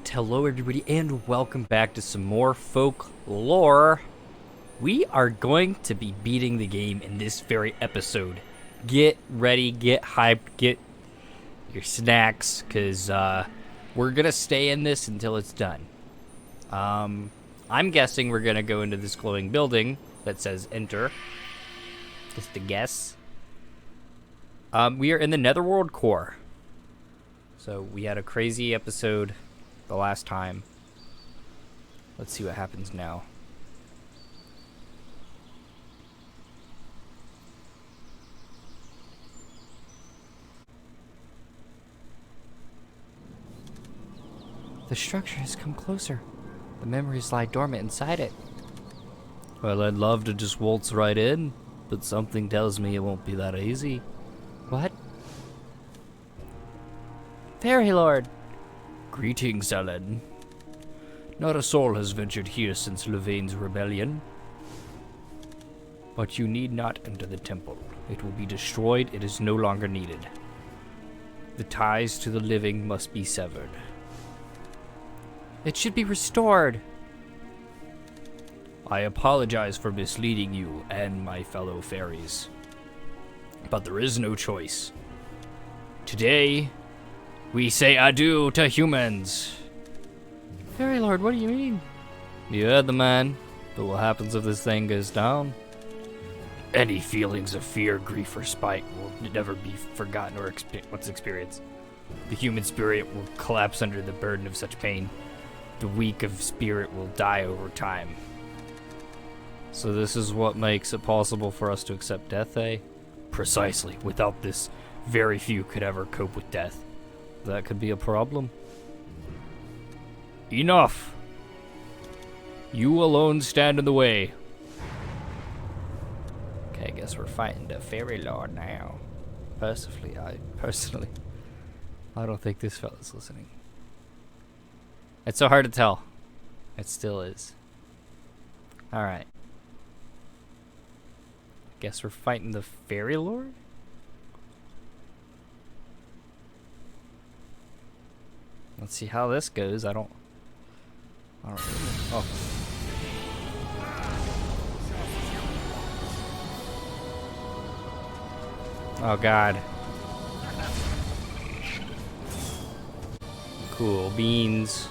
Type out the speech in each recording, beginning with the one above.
hello everybody, and welcome back to some more Folklore. We are going to be beating the game in this very episode. Get ready, get hyped, get your snacks, because we're going to stay in this until it's done. I'm guessing we're going to go into this glowing building that says enter. Just a guess. We are in the Netherworld core. So we had a crazy episode the last time. Let's see what happens now. The structure has come closer. The memories lie dormant inside it. Well, I'd love to just waltz right in, but something tells me it won't be that easy. What? Fairy Lord! Greetings, Ellen. Not a soul has ventured here since Levaine's rebellion. But you need not enter the temple. It will be destroyed. It is no longer needed. The ties to the living must be severed. It should be restored. I apologize for misleading you and my fellow fairies. But there is no choice. Today, we say adieu to humans. Fairy Lord, what do you mean? You heard the man. But what happens if this thing goes down? Any feelings of fear, grief, or spite will never be forgotten or experienced. The human spirit will collapse under the burden of such pain. The weak of spirit will die over time. So this is what makes it possible for us to accept death, eh? Precisely. Without this, very few could ever cope with death. That could be a problem. Enough! You alone stand in the way. Okay, I guess we're fighting the Fairy Lord now. Personally, I don't think this fella's listening. It's so hard to tell. It still is. Alright. Guess we're fighting the Fairy Lord? Let's see how this goes. I don't really know. Oh. Oh god. Cool beans.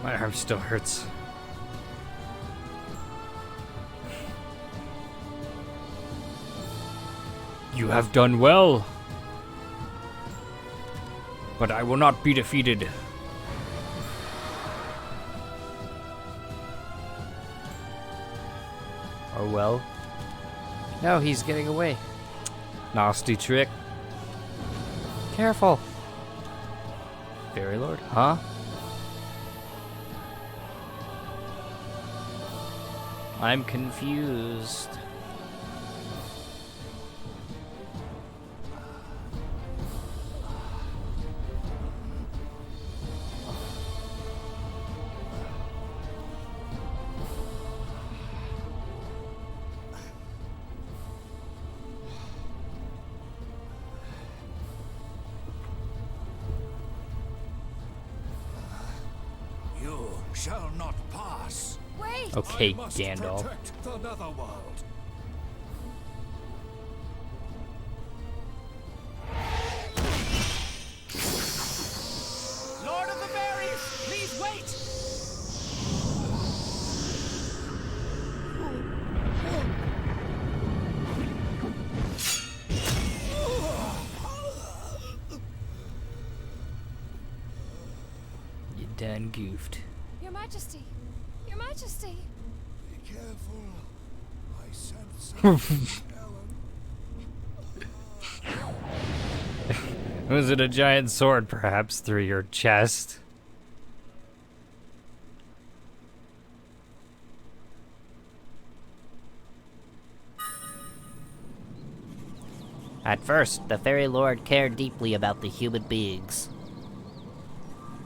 My arm still hurts. You have done well. But I will not be defeated. Oh well. No, he's getting away. Nasty trick. Careful. Fairy Lord? Huh? I'm confused. You shall not pass. Wait! Okay, I must Gandalf. protect the Netherworld. Lord of the Fairies, please wait! You done goofed. Your Majesty! Your Majesty! Be careful. I sense something, Ellen. Was it a giant sword, perhaps, through your chest? At first, the Fairy Lord cared deeply about the human beings.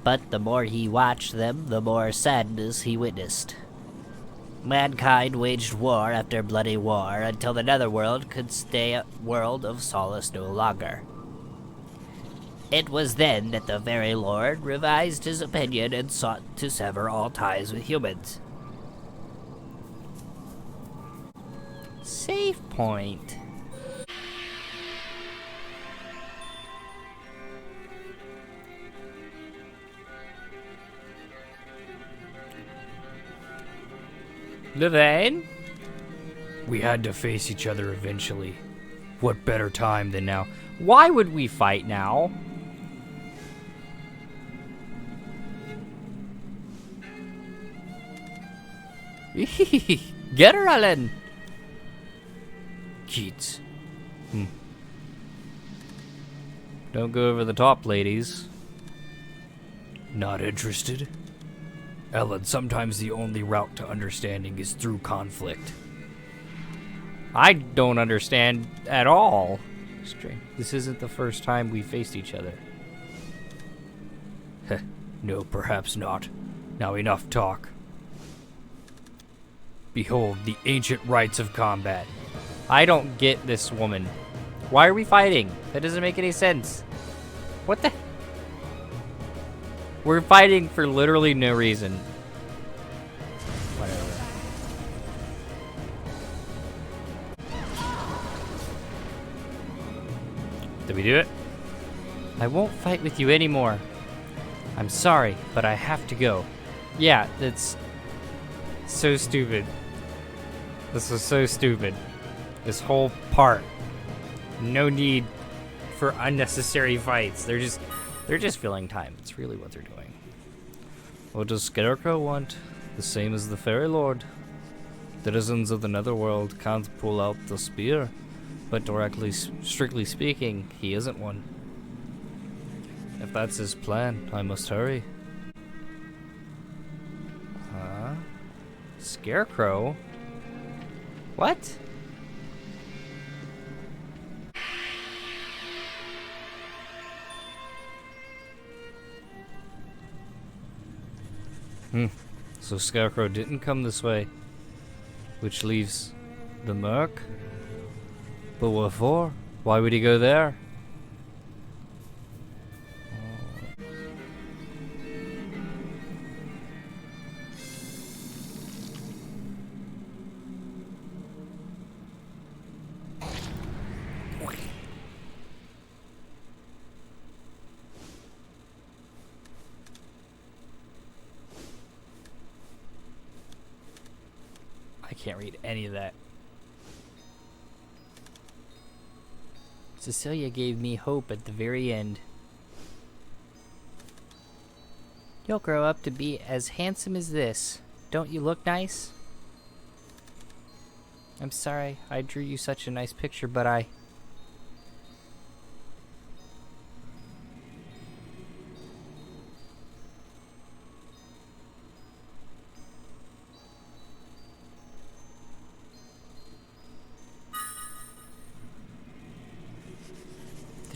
But the more he watched them, the more sadness he witnessed. Mankind waged war after bloody war until the netherworld could stay a world of solace no longer. It was then that the Very Lord revised his opinion and sought to sever all ties with humans. Save point. Levain? We had to face each other eventually. What better time than now? Why would we fight now? Get her, Ellen! Keats. Don't go over the top, ladies. Not interested? Ellen, sometimes the only route to understanding is through conflict. I don't understand at all. Strange. This isn't the first time we faced each other. No, perhaps not. Now enough talk. Behold the ancient rites of combat. I don't get this woman. Why are we fighting? That doesn't make any sense. What the? We're fighting for literally no reason. Whatever. Did we do it? I won't fight with you anymore. I'm sorry, but I have to go. Yeah, that's so stupid. This was so stupid. This whole part. No need for unnecessary fights. They're just filling time. It's really what they're doing. What does Scarecrow want? The same as the Fairy Lord. Citizens of the Netherworld can't pull out the spear, but strictly speaking, he isn't one. If that's his plan, I must hurry. Huh? Scarecrow? What? So Scarecrow didn't come this way, which leaves the Merc. But what for? Why would he go there? I can't read any of that. Cecilia gave me hope at the very end. You'll grow up to be as handsome as this. Don't you look nice? I'm sorry I drew you such a nice picture, but I...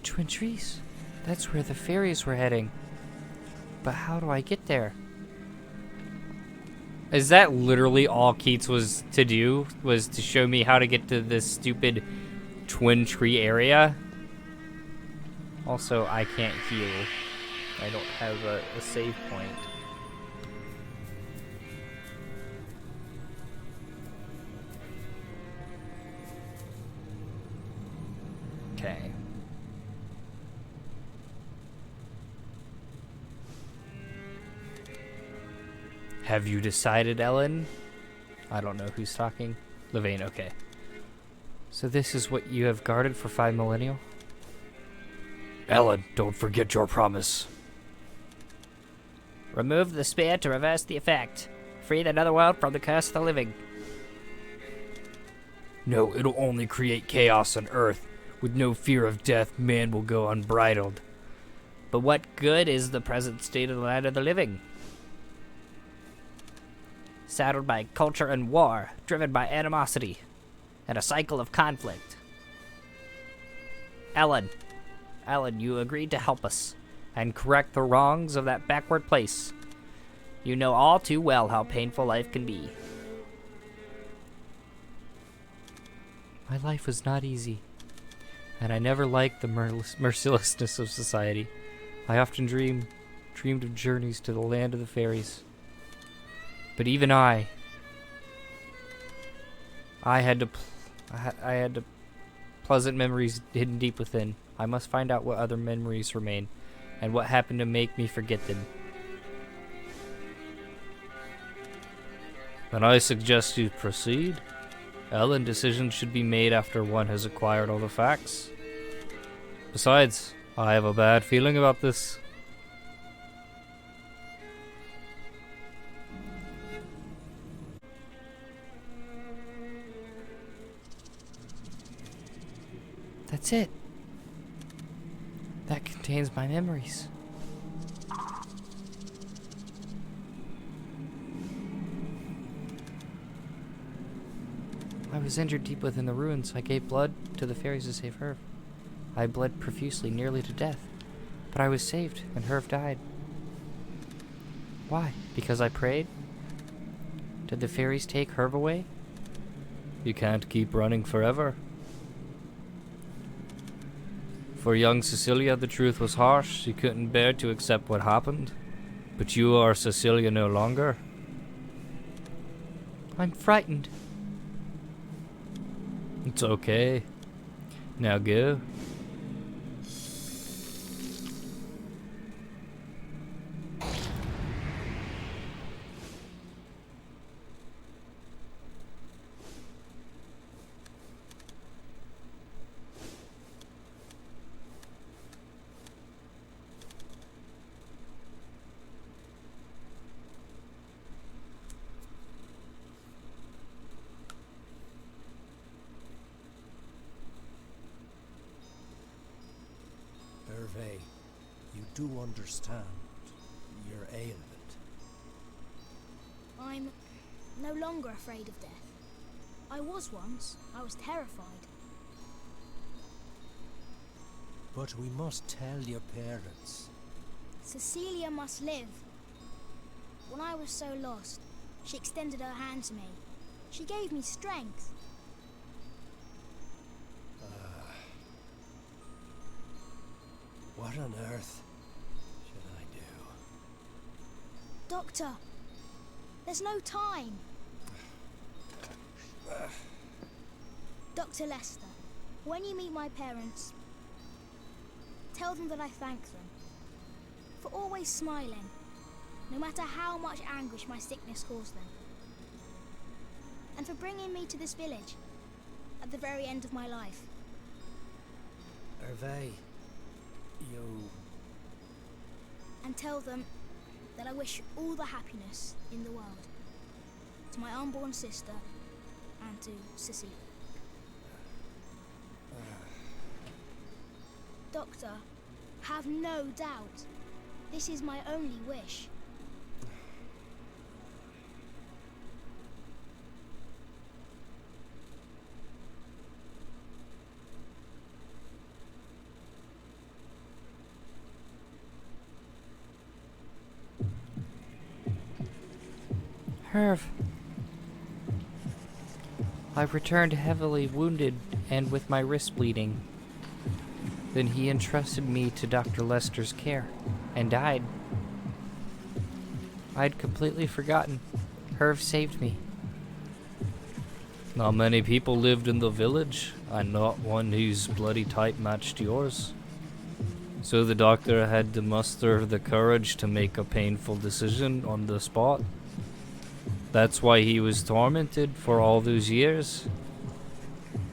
Twin Trees. That's where the fairies were heading. But how do I get there? Is that literally all Keats was to do? Was to show me how to get to this stupid Twin Tree area? Also, I can't heal. I don't have a save point. Okay. Have you decided, Ellen? I don't know who's talking. Levain, okay. So this is what you have guarded for 5 millennia? Ellen, don't forget your promise. Remove the spear to reverse the effect. Free the netherworld from the curse of the living. No, it'll only create chaos on Earth. With no fear of death, man will go unbridled. But what good is the present state of the land of the living? Saddled by culture and war, driven by animosity, and a cycle of conflict. Ellen, you agreed to help us, and correct the wrongs of that backward place. You know all too well how painful life can be. My life was not easy, and I never liked the mercilessness of society. I often dreamed of journeys to the land of the fairies. But even I had to pleasant memories hidden deep within. I must find out what other memories remain, and what happened to make me forget them. And I suggest you proceed. Ellen, decisions should be made after one has acquired all the facts. Besides, I have a bad feeling about this. That's it. That contains my memories. I was injured deep within the ruins. I gave blood to the fairies to save Herv. I bled profusely, nearly to death. But I was saved, and Herv died. Why? Because I prayed? Did the fairies take Herv away? You can't keep running forever. For young Cecilia, the truth was harsh. She couldn't bear to accept what happened. But you are Cecilia no longer. I'm frightened. It's okay. Now go. Hervé, you do understand your ailment. I'm no longer afraid of death. I was once. I was terrified. But we must tell your parents. Cecilia must live. When I was so lost, she extended her hand to me. She gave me strength. What on earth should I do? Doctor, there's no time. Dr. Lester, when you meet my parents, tell them that I thank them for always smiling, no matter how much anguish my sickness caused them, and for bringing me to this village at the very end of my life. Hervé, you... And tell them that I wish all the happiness in the world to my unborn sister and to Cecilia. Doctor, have no doubt. This is my only wish. Herv. I returned heavily wounded and with my wrist bleeding. Then he entrusted me to Dr. Lester's care and died. I'd completely forgotten. Herv saved me. Not many people lived in the village, and not one whose bloody type matched yours. So the doctor had to muster the courage to make a painful decision on the spot. That's why he was tormented for all those years.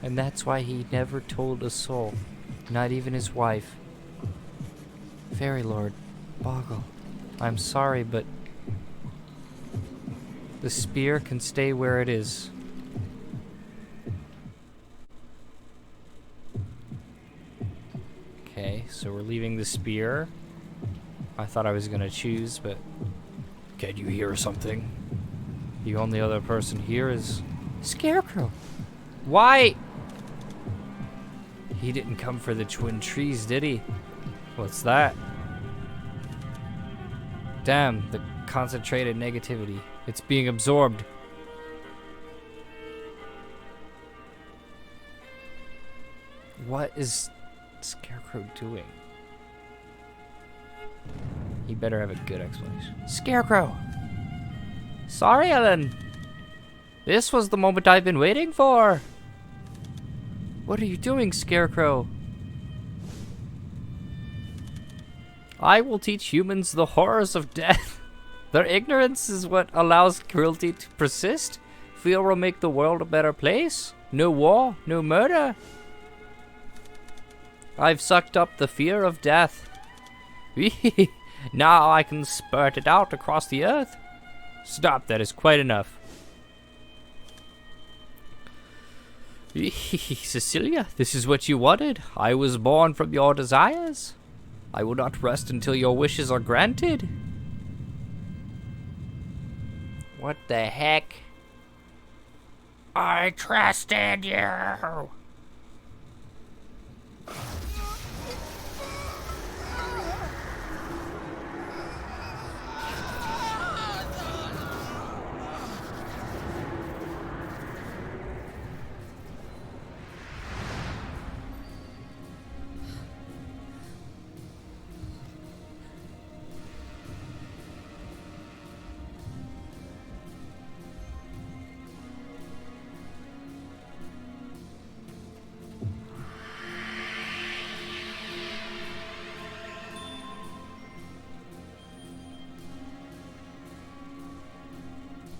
And that's why he never told a soul, not even his wife. Fairy Lord, Boggle, I'm sorry, but the spear can stay where it is. Okay, so we're leaving the spear. I thought I was gonna choose, but... Can you hear something? The only other person here is... Scarecrow! Why? He didn't come for the twin trees, did he? What's that? Damn, the concentrated negativity. It's being absorbed. What is Scarecrow doing? He better have a good explanation. Scarecrow! Sorry, Ellen. This was the moment I've been waiting for. What are you doing, Scarecrow? I will teach humans the horrors of death. Their ignorance is what allows cruelty to persist. Fear will make the world a better place. No war, no murder. I've sucked up the fear of death. Now I can spurt it out across the earth. Stop, that is quite enough. Cecilia, this is what you wanted. I was born from your desires. I will not rest until your wishes are granted. What the heck? I trusted you.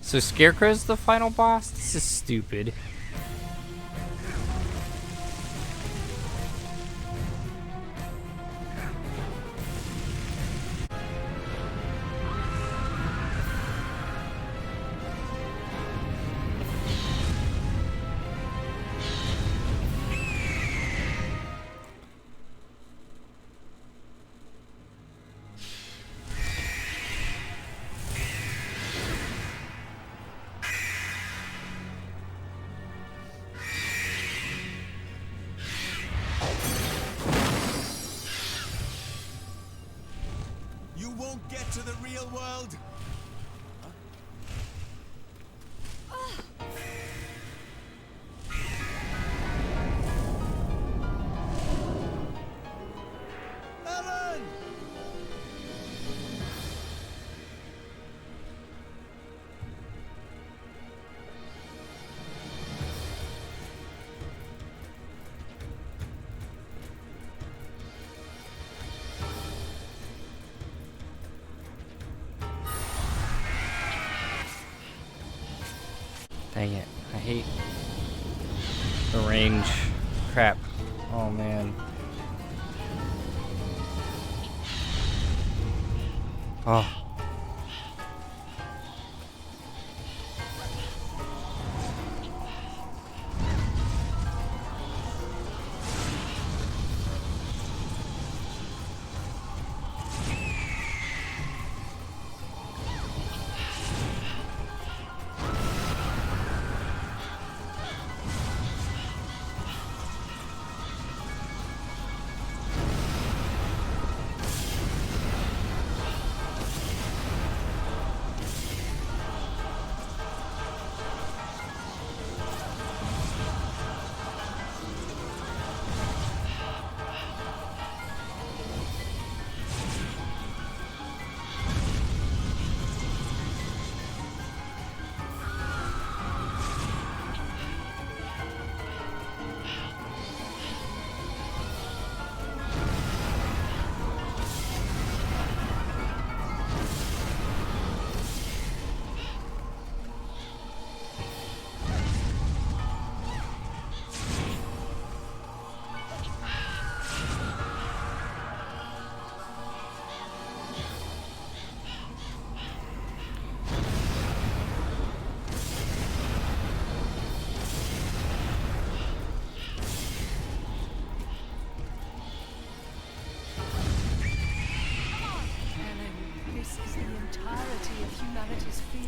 So Scarecrow's the final boss? This is stupid. You won't get to the real world. Ellen! Dang it. I hate the range. Crap. Oh man. Oh.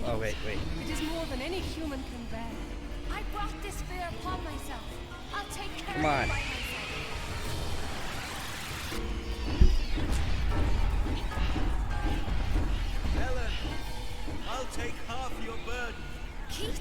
Oh, wait. It is more than any human can bear. I brought this fear upon myself. I'll take care Come of on. it by myself. Ellen, I'll take half your burden. Keats?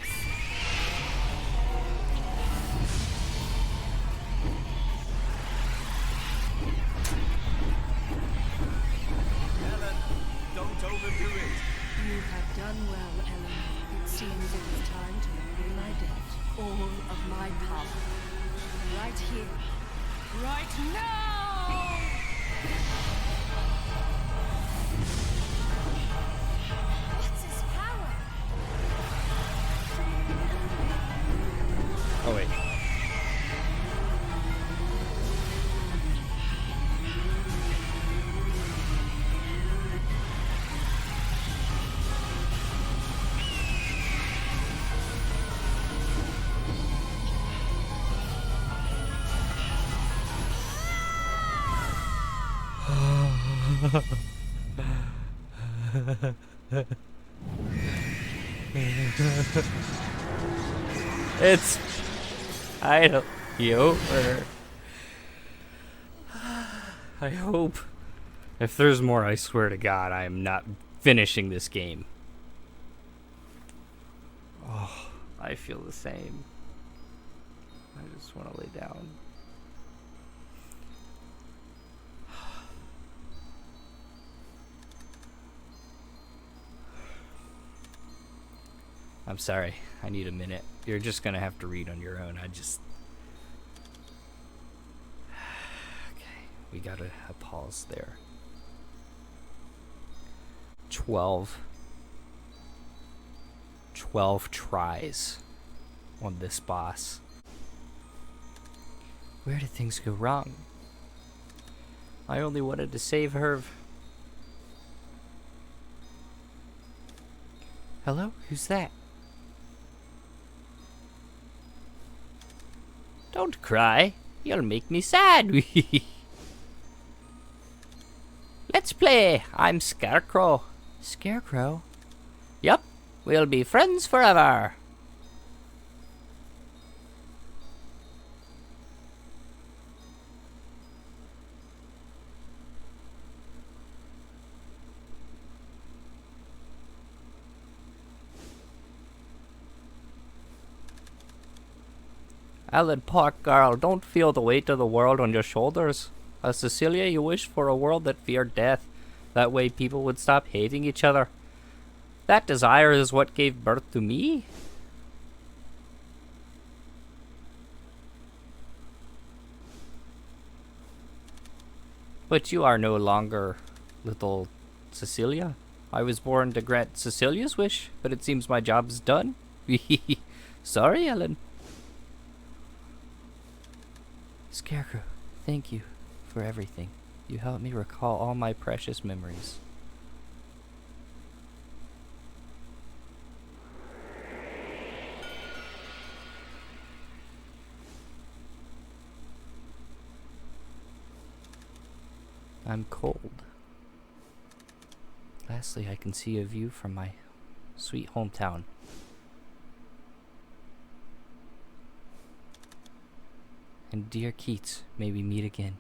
What's his power? Oh wait. It's I don't you or I hope. If there's more, I swear to God, I am not finishing this game. Oh, I feel the same. I just want to lay down. I'm sorry. I need a minute. You're just gonna have to read on your own. Okay, we got a pause there. 12 tries on this boss. Where did things go wrong? I only wanted to save her. Hello? Who's that? Don't cry. You'll make me sad. Let's play. I'm Scarecrow. Scarecrow? Yup. We'll be friends forever. Alan Park, girl, don't feel the weight of the world on your shoulders. Cecilia, you wish for a world that feared death. That way people would stop hating each other. That desire is what gave birth to me. But you are no longer little Cecilia. I was born to grant Cecilia's wish, but it seems my job is done. Sorry, Ellen. Scarecrow, thank you for everything. You helped me recall all my precious memories. I'm cold. Lastly, I can see a view from my sweet hometown. And dear Keats, may we meet again.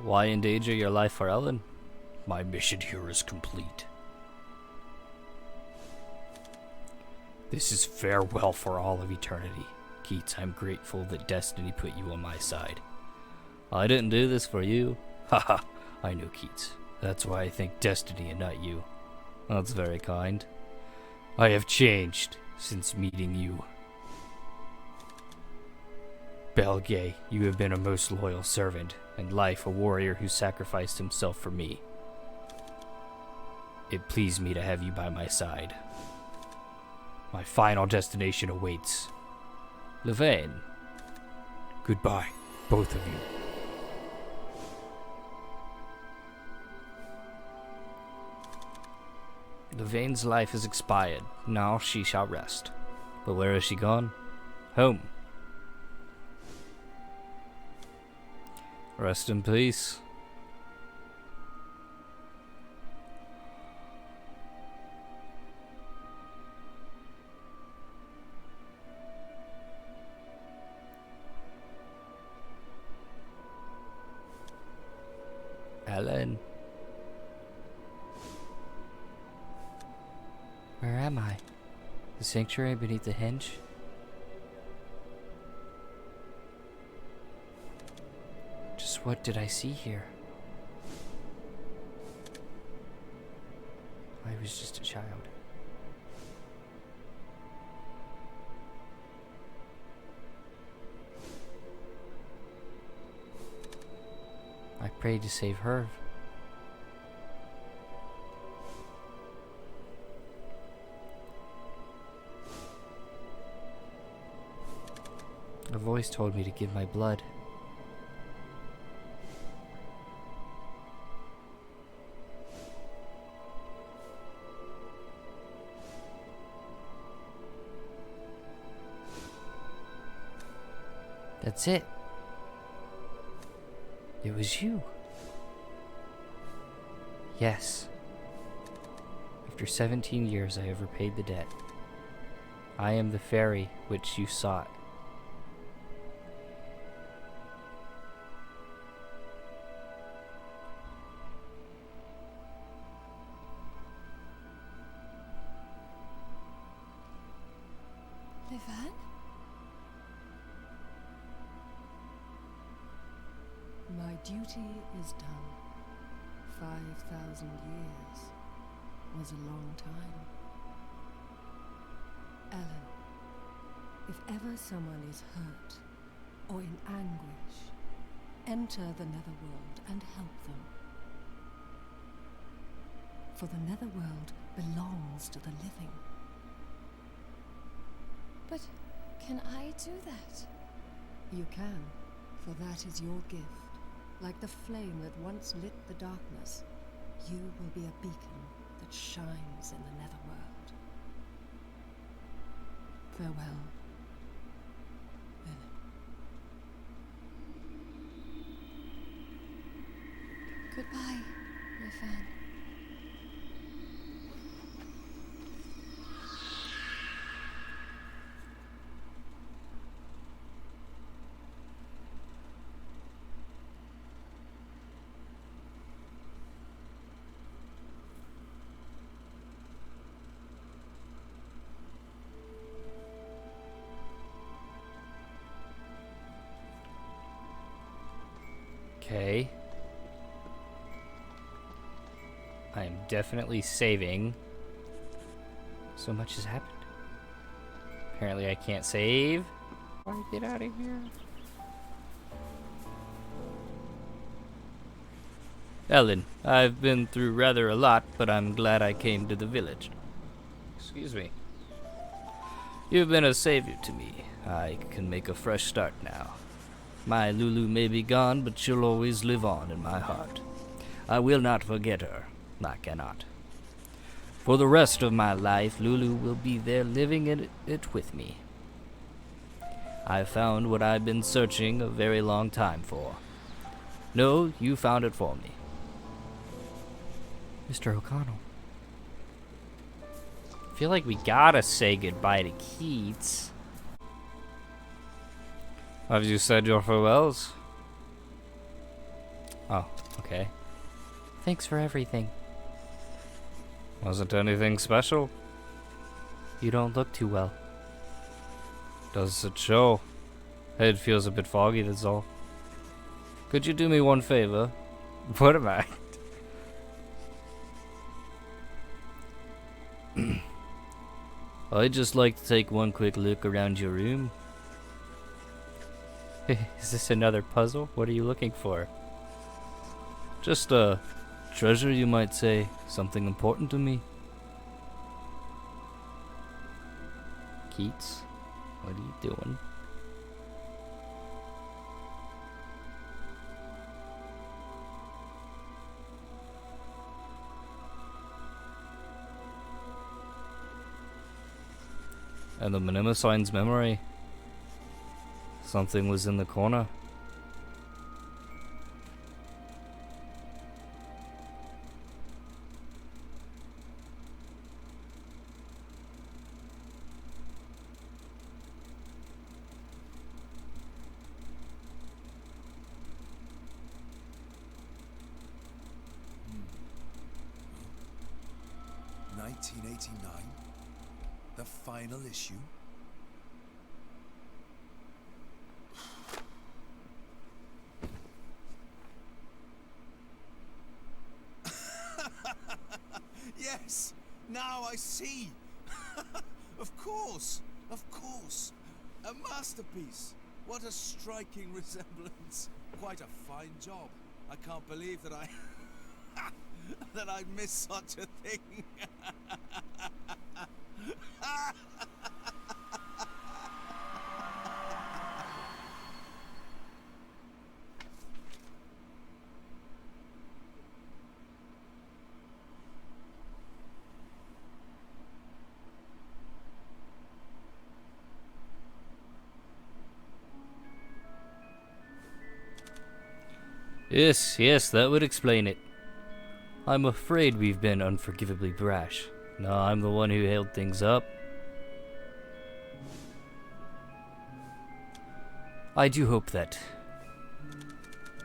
Why endanger your life for Ellen? My mission here is complete. This is farewell for all of eternity. Keats, I'm grateful that destiny put you on my side. I didn't do this for you. Haha, I know, Keats. That's why I thank destiny and not you. That's very kind. I have changed since meeting you. Belgay, you have been a most loyal servant, and Life a warrior who sacrificed himself for me. It pleased me to have you by my side. My final destination awaits. Levain. Goodbye, both of you. Levain's life is expired. Now she shall rest. But where is she gone? Home. Rest in peace. Ellen. Where am I? The sanctuary beneath the henge? Just what did I see here? I was just a child. I prayed to save her. A voice told me to give my blood. That's it. It was you. Yes. After 17 years, I have repaid the debt. I am the fairy which you sought. Levan? My duty is done. 5,000 years was a long time. Ellen, if ever someone is hurt or in anguish, enter the Netherworld and help them. For the Netherworld belongs to the living. But can I do that? You can, for that is your gift. Like the flame that once lit the darkness, you will be a beacon that shines in the Netherworld. Farewell, Ellen. Goodbye, Levan. Okay. I am definitely saving. So much has happened. Apparently I can't save. Why get out of here? Ellen, I've been through rather a lot, but I'm glad I came to the village. Excuse me. You've been a savior to me. I can make a fresh start now. My Lulu may be gone, but she'll always live on in my heart. I will not forget her. I cannot. For the rest of my life, Lulu will be there living in it with me. I found what I've been searching a very long time for. No, you found it for me. Mr. O'Connell. I feel like we gotta say goodbye to Keats. Have you said your farewells? Oh, okay. Thanks for everything. Wasn't anything special? You don't look too well. Does it show? Head feels a bit foggy, that's all. Could you do me one favor? What am I? I'd just like to take one quick look around your room. Is this another puzzle? What are you looking for? Just a treasure, you might say. Something important to me. Keats, what are you doing? And the Mnemosign's memory. Something was in the corner. Hmm. 1989? The final issue? Yes! Now I see. Of course. Of course. A masterpiece. What a striking resemblance. Quite a fine job. I can't believe that I... that I'd miss such a thing. Yes, that would explain it. I'm afraid we've been unforgivably brash. No, I'm the one who held things up. I do hope that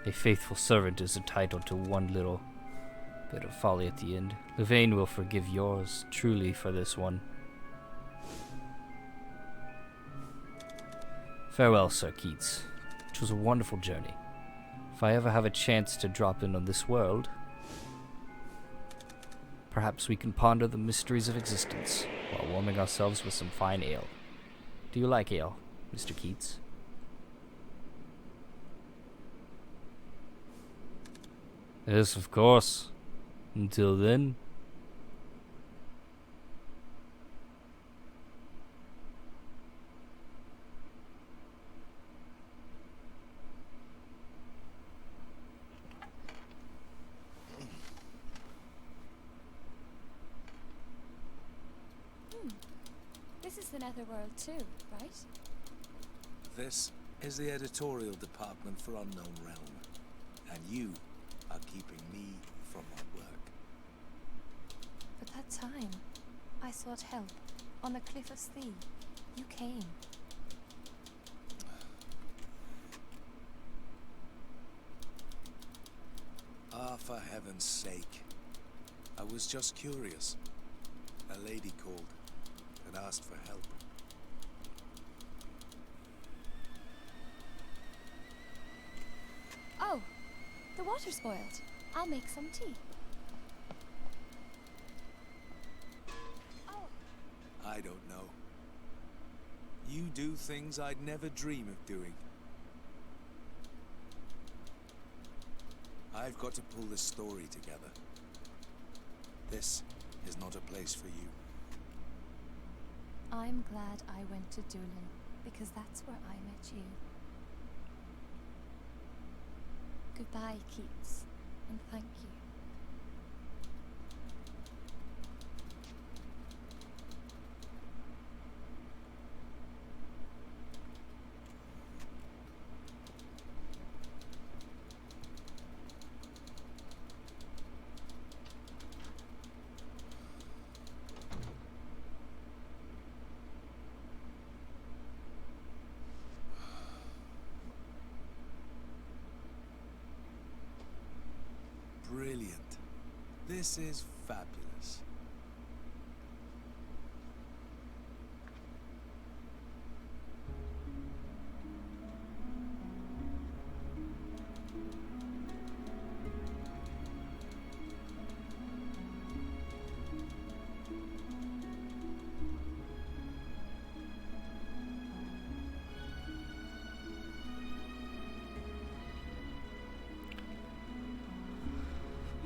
a faithful servant is entitled to one little bit of folly at the end. Levain will forgive yours truly for this one. Farewell, Sir Keats. It was a wonderful journey. If I ever have a chance to drop in on this world, perhaps we can ponder the mysteries of existence while warming ourselves with some fine ale. Do you like ale, Mr. Keats? Yes, of course. Until then. This is the Netherworld too, right? This is the editorial department for Unknown Realm. And you are keeping me from my work. But that time, I sought help on the cliff of Stee. You came. Ah, for heaven's sake. I was just curious. A lady called and asked for help. Oh, the water's boiled. I'll make some tea. Oh. I don't know. You do things I'd never dream of doing. I've got to pull this story together. This is not a place for you. I'm glad I went to Doolin, because that's where I met you. Goodbye, Keats, and thank you. Brilliant. This is fabulous.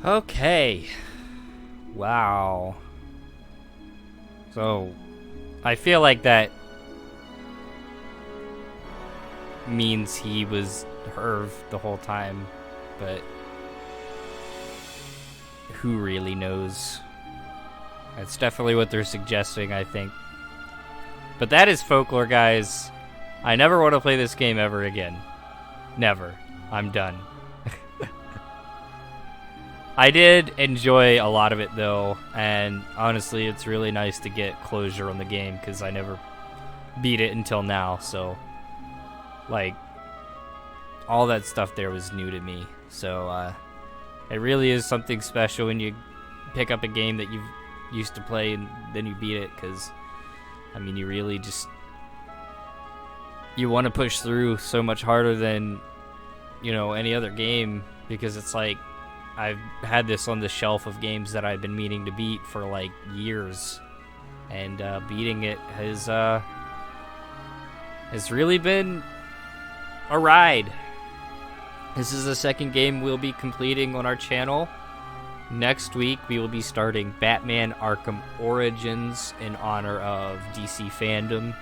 Okay. Wow. So, I feel like that means he was Herv the whole time, but who really knows? That's definitely what they're suggesting, I think. But that is Folklore, guys. I never want to play this game ever again. Never. I'm done. I did enjoy a lot of it, though, and honestly, it's really nice to get closure on the game, because I never beat it until now, so, like, all that stuff there was new to me, so, it really is something special when you pick up a game that you've used to play and then you beat it, because, I mean, you really just, you want to push through so much harder than, you know, any other game, because it's like, I've had this on the shelf of games that I've been meaning to beat for like years, and beating it has really been a ride. This is the second game we'll be completing on our channel. Next week we will be starting Batman Arkham Origins in honor of DC fandom,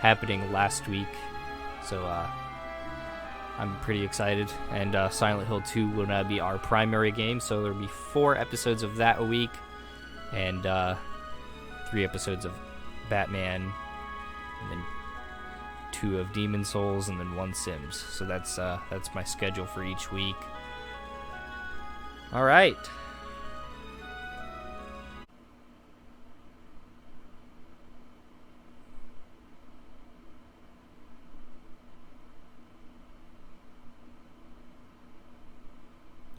happening last week. So I'm pretty excited. And Silent Hill 2 will now be our primary game, so there'll be 4 episodes of that a week, and 3 episodes of Batman, and then 2 of Demon Souls, and then 1 Sims. So that's my schedule for each week. All right.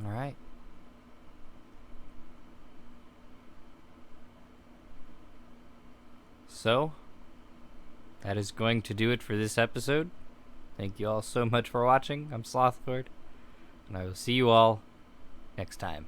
All right. So, that is going to do it for this episode. Thank you all so much for watching. I'm Slothford, and I will see you all next time.